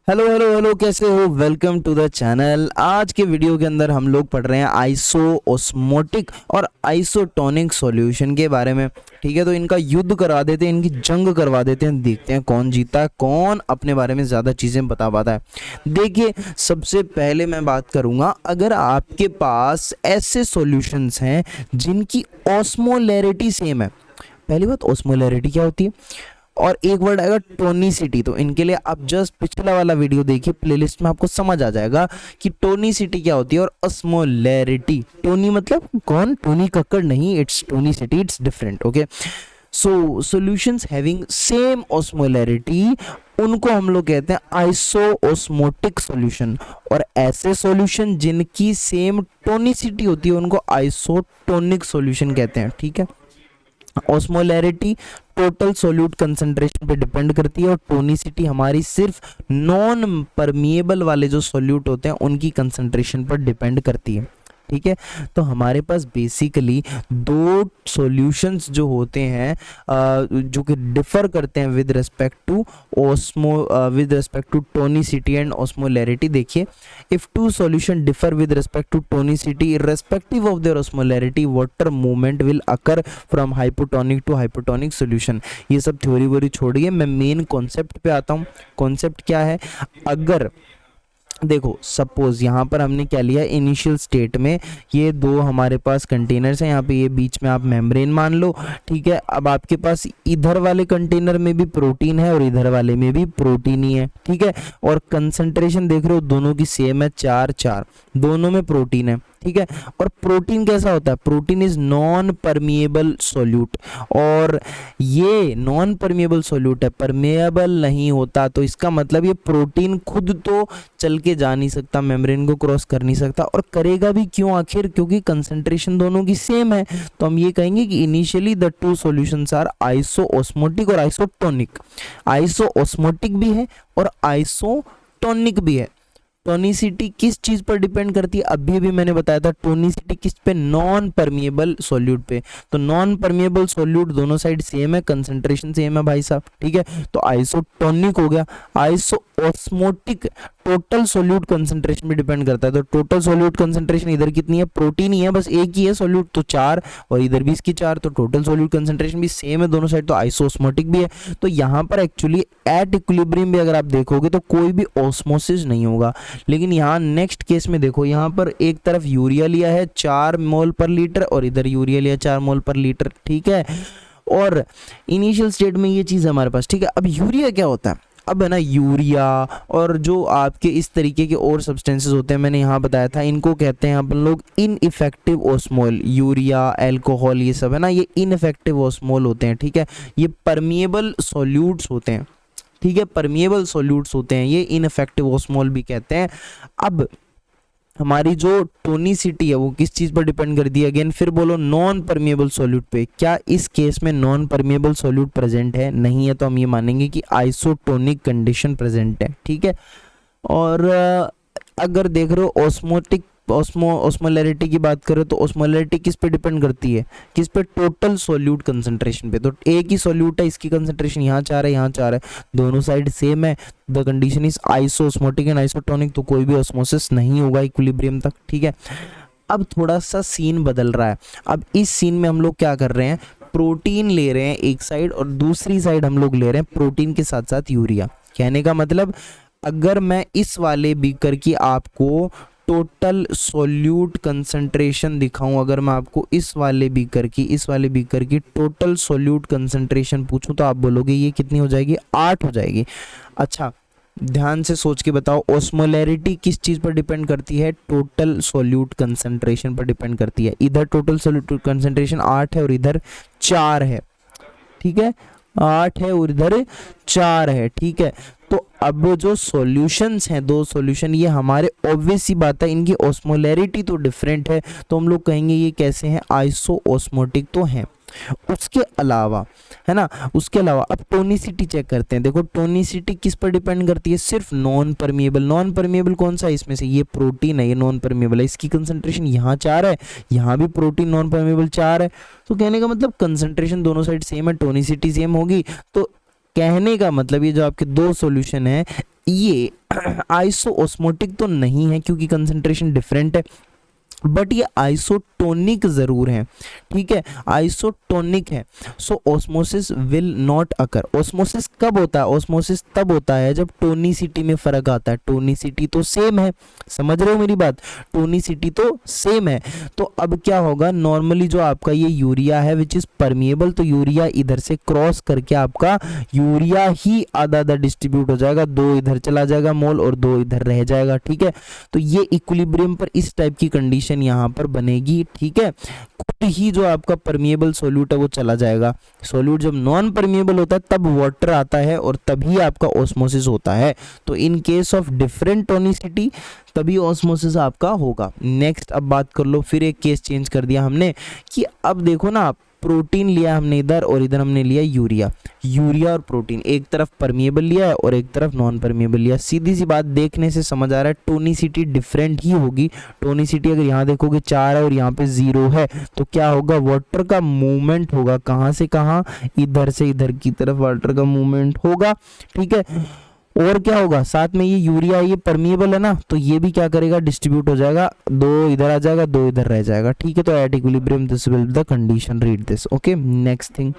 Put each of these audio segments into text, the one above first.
Hello hello hello, कैसे हो? Welcome to the channel. आज के वीडियो के अंदर हम लोग पढ़ रहे हैं आइसो ऑस्मोटिक और आइसोटोनिक सॉल्यूशन के बारे में। ठीक है, तो इनका युद्ध करवा देते हैं, इनकी जंग करवा देते हैं, देखते हैं कौन जीता है, कौन अपने बारे में ज़्यादा चीज़ें बता पाता है। देखिए, सबसे पहले मैं बात करूँगा, अगर आपके पास ऐसे सॉल्यूशंस हैं जिनकी ऑस्मोलैरिटी सेम है। पहली बात, ऑस्मोलैरिटी क्या होती है? और एक वर्ड आएगा टोनिसिटी। तो इनके लिए आप जस्ट पिछला वाला वीडियो देखिए, प्लेलिस्ट में आपको समझ आ जाएगा कि टोनिसिटी क्या होती है और ऑस्मोलैरिटी। टोनी मतलब कौन? टोनी कक्कड़ नहीं, it's tonicity, it's different. Okay, so solutions having same osmolarity, उनको हम लोग कहते हैं आइसो ऑस्मोटिक सॉल्यूशन। और ऐसे सॉल्यूशन जिनकी सेम टोनिसिटी होती है उनको आइसोटोनिक सॉल्यूशन कहते हैं। ठीक है, ऑस्मोलैरिटी टोटल सोल्यूट कंसंट्रेशन पे डिपेंड करती है और टोनिसिटी हमारी सिर्फ नॉन परमिएबल वाले जो सोल्यूट होते हैं उनकी कंसंट्रेशन पर डिपेंड करती है। ठीक है, तो हमारे पास बेसिकली दो सॉल्यूशंस जो होते हैं जो कि डिफर करते हैं with respect to tonicity and osmolarity. देखिए, if two solution differ with respect to tonicity irrespective of their osmolarity, water movement will occur from hypotonic to hypotonic solution. ये सब थ्योरी वोरी छोड़िए, मैं मेन कॉन्सेप्ट पे आता हूँ। कॉन्सेप्ट क्या है? अगर देखो, सपोज यहाँ पर हमने क्या लिया, इनिशियल स्टेट में ये दो हमारे पास कंटेनर्स हैं, यहाँ पे ये बीच में आप मेम्ब्रेन मान लो। ठीक है, अब आपके पास इधर वाले कंटेनर में भी प्रोटीन है और इधर वाले में भी प्रोटीन ही है। ठीक है, और कंसंट्रेशन देख रहे हो दोनों की सेम है, 4 दोनों में प्रोटीन है। ठीक है, और प्रोटीन कैसा होता है? Protein is non permeable solute, और ये नॉन परमिएबल सॉल्यूट है, परमिएबल नहीं होता। तो इसका मतलब ये प्रोटीन खुद तो चल के जा नहीं सकता, मेम्ब्रेन को क्रॉस कर नहीं सकता, और करेगा भी क्यों आखिर? क्योंकि कंसंट्रेशन दोनों की सेम है। तो हम ये कहेंगे कि initially the two solutions are iso osmotic और आइसोटोनिक। आइसो ऑस्मोटिक भी है और आइसोटोनिक भी है। टोनिसिटी किस चीज पर डिपेंड करती है? अभी भी मैंने बताया था, टोनिसिटी किस पे? नॉन परमिएबल सॉल्यूट पे। तो नॉन परमिएबल सॉल्यूट दोनों साइड सेम है, कंसंट्रेशन सेम है भाई साहब। ठीक है, तो आइसोटोनिक हो गया। Iso osmotic total solute concentration पे डिपेंड करता है। तो टोटल सॉल्यूट कंसंट्रेशन इधर कितनी है? प्रोटीन ही है, बस एक ही है सॉल्यूट, तो 4, और इधर भी इसकी 4, तो टोटल सॉल्यूट कंसंट्रेशन भी सेम है दोनों साइड, तो आइसोऑस्मोटिक भी है। तो यहाँ पर एक्चुअली एट इक्विलिब्रियम भी अगर आप देखोगे तो कोई भी ऑस्मोसिस नहीं होगा। लेकिन यहाँ नेक्स्ट केस में देखो, यहाँ पर एक तरफ यूरिया लिया है 4 मोल पर लीटर और इधर यूरिया लिया 4 मोल पर लीटर। ठीक है, और इनिशियल स्टेट में ये चीज़ हमारे पास। ठीक है, अब यूरिया क्या होता है? अब है ना, यूरिया और जो आपके इस तरीके के और सब्सटेंसेस होते हैं, मैंने यहाँ बताया था, इनको कहते हैं अपन लोग इनइफेक्टिव ऑस्मोल। यूरिया, अल्कोहल, ये सब है ना, ये इनइफेक्टिव ऑस्मोल होते हैं। ठीक है, ये परमिएबल सॉल्यूट्स होते हैं। ठीक है, परमिएबल सॉल्यूट्स होते हैं, ये इनइफेक्टिव ऑस्मोल भी कहते हैं। अब हमारी जो टोनिसिटी है वो किस चीज पर डिपेंड करती है? अगेन फिर बोलो, नॉन परमिएबल सॉल्यूट पे। क्या इस केस में नॉन परमिएबल सॉल्यूट प्रेजेंट है? नहीं है, तो हम ये मानेंगे कि आइसोटोनिक कंडीशन प्रेजेंट है। ठीक है, और अगर देख रहे हो ऑस्मोटिक ऑस्मोलैरिटी की बात करें तो ऑस्मोलैरिटी किस पे डिपेंड करती है? किस पे? टोटल सॉल्यूट कंसंट्रेशन पे। तो एक ही सॉल्यूट है, इसकी कंसंट्रेशन यहाँ 4 है, यहाँ 4 है, दोनों साइड सेम है, the condition is iso-osmotic and isotonic, तो कोई भी ऑस्मोसिस नहीं होगा इक्विलिब्रियम तक। ठीक है, अब थोड़ा सा सीन बदल रहा है। अब इस सीन में हम लोग क्या कर रहे हैं? प्रोटीन ले रहे हैं एक साइड और दूसरी साइड हम लोग ले रहे हैं प्रोटीन के साथ साथ यूरिया। कहने का मतलब, अगर मैं इस वाले बीकर की आपको टोटल सॉल्यूट कंसंट्रेशन दिखाऊं, अगर मैं आपको इस वाले बीकर की टोटल सॉल्यूट कंसंट्रेशन पूछूं, तो आप बोलोगे ये कितनी हो जाएगी? 8 हो जाएगी। अच्छा, ध्यान से सोच के बताओ, ऑस्मोलैरिटी किस चीज पर डिपेंड करती है? टोटल सॉल्यूट कंसंट्रेशन पर डिपेंड करती है। इधर टोटल सॉल्यूट कंसंट्रेशन 8 है और इधर 4 है। ठीक है, 8 है और इधर 4 है। ठीक है, तो अब जो सॉल्यूशंस हैं, दो सॉल्यूशन, ये हमारे ऑब्वियस सी बात है, इनकी ऑस्मोलैरिटी तो डिफरेंट है, तो हम लोग कहेंगे ये कैसे हैं? आइसो ऑस्मोटिक तो हैं। उसके अलावा, है ना, उसके अलावा अब टोनिसिटी चेक करते हैं। देखो, टोनिसिटी किस पर डिपेंड करती है? सिर्फ नॉन परमिएबल। नॉन परमिएबल कौन सा है इसमें से? ये प्रोटीन है, ये नॉन परमिएबल है, इसकी कंसंट्रेशन यहाँ 4 है, यहाँ भी प्रोटीन नॉन परमिएबल 4 है। तो कहने का मतलब कंसंट्रेशन दोनों साइड सेम है, टोनिसिटी सेम होगी, तो कहने का मतलब ये जो आपके दो सॉल्यूशन है ये आइसोओस्मोटिक तो नहीं है क्योंकि कंसंट्रेशन डिफरेंट है, बट ये आइसोटोनिक ज़रूर है, ठीक है, आइसोटोनिक है। So osmosis will not occur. Osmosis कब होता है? ऑस्मोसिस तब होता है जब टोनिसिटी में फ़र्क आता है। टोनिसिटी तो सेम है, समझ रहे हो मेरी बात, टोनिसिटी तो सेम है। तो अब क्या होगा, नॉर्मली जो आपका ये यूरिया है विच इज़ परमिएबल, तो यूरिया इधर से क्रॉस करके आपका यूरिया ही आधा आधा डिस्ट्रीब्यूट हो जाएगा, 2 इधर चला जाएगा मोल और 2 इधर रह जाएगा, ठीक है। तो ये इक्विलिब्रियम पर इस टाइप की कंडीशन यहाँ पर बनेगी, ठीक है। खुद ही जो आपका परमिएबल सोल्यूट है वो चला जाएगा। सोल्यूट जब नॉन परमिएबल होता है तब वाटर आता है और तभी आपका ऑस्मोसिस होता है। तो in case of different tonicity तभी ऑस्मोसिस आपका होगा। नेक्स्ट अब बात कर लो, फिर एक केस चेंज कर दिया हमने कि अब देखो ना, प्रोटीन लिया हमने इधर और इधर हमने लिया यूरिया। यूरिया और प्रोटीन एक तरफ परमिएबल लिया है और एक तरफ नॉन परमिएबल लिया। सीधी सी बात, देखने से समझ आ रहा है टोनिसिटी डिफरेंट ही होगी। टोनिसिटी अगर यहाँ देखोगे 4 है और यहाँ पे 0 है तो क्या होगा, वाटर का मूवमेंट होगा कहाँ से कहाँ, इधर से इधर की तरफ वाटर का मूवमेंट होगा, ठीक है। और क्या होगा, साथ में ये यूरिया ये परमिएबल है ना, तो ये भी क्या करेगा, डिस्ट्रीब्यूट हो जाएगा, 2 इधर आ जाएगा 2 इधर रह जाएगा, ठीक है। तो at equilibrium this will the condition, read this, okay. Next thing,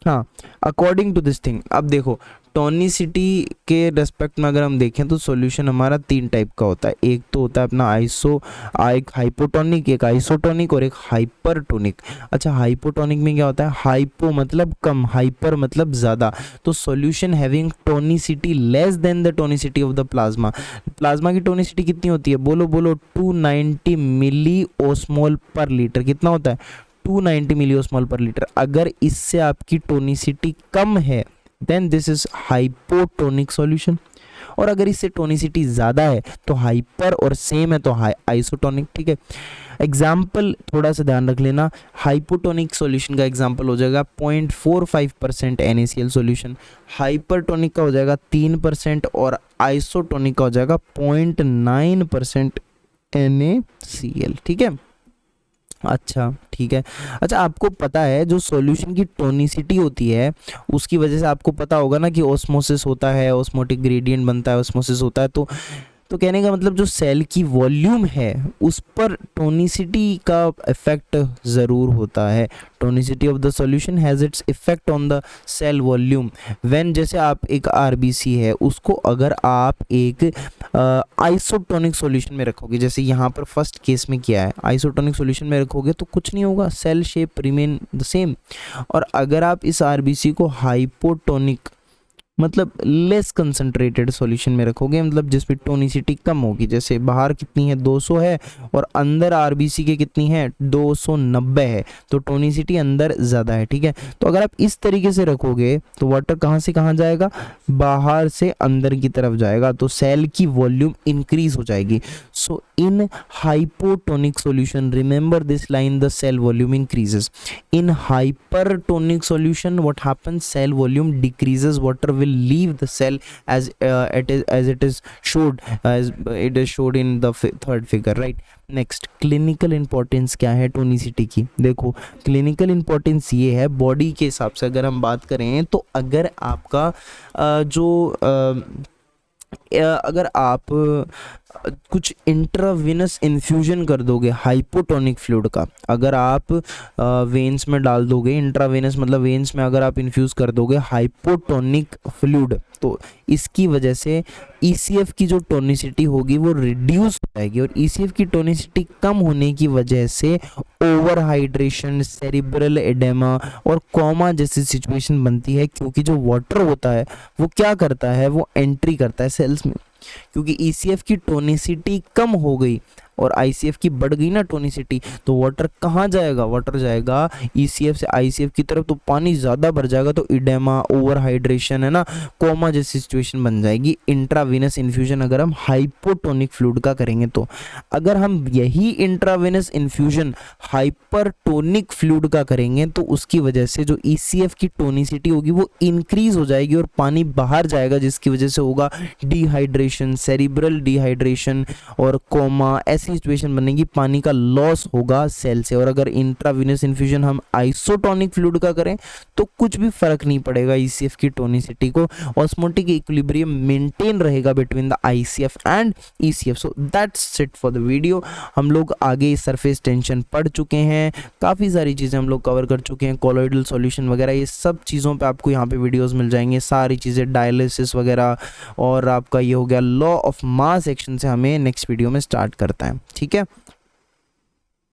हाँ, अकॉर्डिंग टू दिस थिंग, अब देखो टोनिसिटी के रेस्पेक्ट में अगर हम देखें तो सॉल्यूशन हमारा 3 टाइप का होता है। एक तो होता है अपना एक हाइपोटोनिक, एक आइसोटोनिक और एक हाइपरटोनिक। अच्छा, हाइपोटोनिक में क्या होता है, हाइपो मतलब कम, हाइपर मतलब ज़्यादा। तो solution having tonicity less than the tonicity of the plasma. Plasma की टोनिसिटी कितनी होती है, बोलो बोलो, 290 मिली ओस्मोल पर लीटर। कितना होता है, 290 मिली ओस्मोल पर लीटर। अगर इससे आपकी टोनिसिटी कम है then this is hypotonic solution, और अगर इससे टोनिसिटी ज़्यादा है तो हाइपर, और सेम है तो आइसोटोनिक, ठीक है। एग्जाम्पल थोड़ा सा ध्यान रख लेना, हाइपोटोनिक सॉल्यूशन का एग्जाम्पल हो जाएगा 0.45% NaCl सॉल्यूशन, हाइपरटोनिक का हो जाएगा 3% और आइसोटोनिक का हो जाएगा 0.9% NaCl, ठीक है। अच्छा, ठीक है। अच्छा, आपको पता है जो सॉल्यूशन की टोनिसिटी होती है उसकी वजह से आपको पता होगा ना कि ऑस्मोसिस होता है, ऑस्मोटिक ग्रेडियंट बनता है, ऑस्मोसिस होता है। तो कहने का मतलब जो सेल की वॉल्यूम है उस पर टोनिसिटी का इफेक्ट ज़रूर होता है। Tonicity of the solution has its effect on the cell volume when, जैसे आप एक RBC है उसको अगर आप एक आइसोटोनिक सॉल्यूशन में रखोगे, जैसे यहाँ पर फर्स्ट केस में किया है, आइसोटोनिक सॉल्यूशन में रखोगे तो कुछ नहीं होगा, cell shape remain the same. और अगर आप इस RBC को हाइपोटोनिक मतलब लेस कंसंट्रेटेड सॉल्यूशन में रखोगे, मतलब जिसमें टोनिसिटी कम होगी, जैसे बाहर कितनी है 200 है और अंदर RBC के कितनी है 290 है, तो टोनिसिटी अंदर ज़्यादा है, ठीक है। तो अगर आप इस तरीके से रखोगे तो वाटर कहाँ से कहाँ जाएगा, बाहर से अंदर की तरफ जाएगा, तो सेल की वॉल्यूम इंक्रीज हो जाएगी। So in hypotonic solution, remember this line, the cell volume increases. In hypertonic solution what happens, cell volume decreases, water will leave the cell as it is showed in the third figure, right? Next, clinical importance क्या है tonicity की। देखो clinical importance ये है, body के हिसाब से अगर हम बात करें तो अगर आपका अगर आप कुछ इंट्रावेनस इन्फ्यूजन कर दोगे हाइपोटोनिक फ्लूइड का, अगर आप वेन्स में डाल दोगे, इंट्रावेनस मतलब वेन्स में अगर आप इन्फ्यूज़ कर दोगे हाइपोटोनिक फ्लूइड, तो इसकी वजह से ECF की जो टोनिसिटी होगी वो रिड्यूस हो जाएगी, और ECF की टोनिसिटी कम होने की वजह से ओवर हाइड्रेशन, सेरिब्रल एडेमा और कोमा जैसी सिचुएशन बनती है, क्योंकि जो वाटर होता है वो क्या करता है, वो एंट्री करता है सेल्स में। क्योंकि ECF की टोनिसिटी कम हो गई और ICF की बढ़ गई ना टोनिसिटी, तो वाटर कहाँ जाएगा, वाटर जाएगा ECF से ICF की तरफ, तो पानी ज़्यादा भर जाएगा, तो इडेमा, ओवर हाइड्रेशन है ना, कोमा जैसी सिचुएशन बन जाएगी। इंट्रावेनस इन्फ्यूजन अगर हम हाइपोटोनिक फ्लूइड का करेंगे तो, अगर हम यही इंट्रावेनस इन्फ्यूजन हाइपरटोनिक फ्लूइड का करेंगे तो उसकी वजह से जो ECF की टोनिसिटी होगी वो इंक्रीज हो जाएगी और पानी बाहर जाएगा, जिसकी वजह से होगा डिहाइड्रेशन, सेरिब्रल डिहाइड्रेशन और कोमा, ऐसी सिचुएशन बनेगी पानी का लॉस होगा सेल से। और अगर इंट्रावीनस इन्फ्यूजन हम आइसोटोनिक फ्लूइड का करें तो कुछ भी फर्क नहीं पड़ेगा ईसीएफ की टोनिसिटी को, ऑस्मोटिक इक्विलिब्रियम मेंटेन रहेगा between the ICF and ECF. So that's it for the video. हम लोग आगे सरफेस टेंशन पढ़ चुके हैं, काफ़ी सारी चीज़ें हम लोग कवर कर चुके हैं, कोलॉइडल सॉल्यूशन वगैरह, ये सब चीज़ों पे आपको यहाँ पे वीडियोस मिल जाएंगे, सारी चीज़ें डायलिसिस वगैरह। और आपका ये हो गया लॉ ऑफ मास एक्शन से हमें नेक्स्ट वीडियो में स्टार्ट करता है, ठीक है।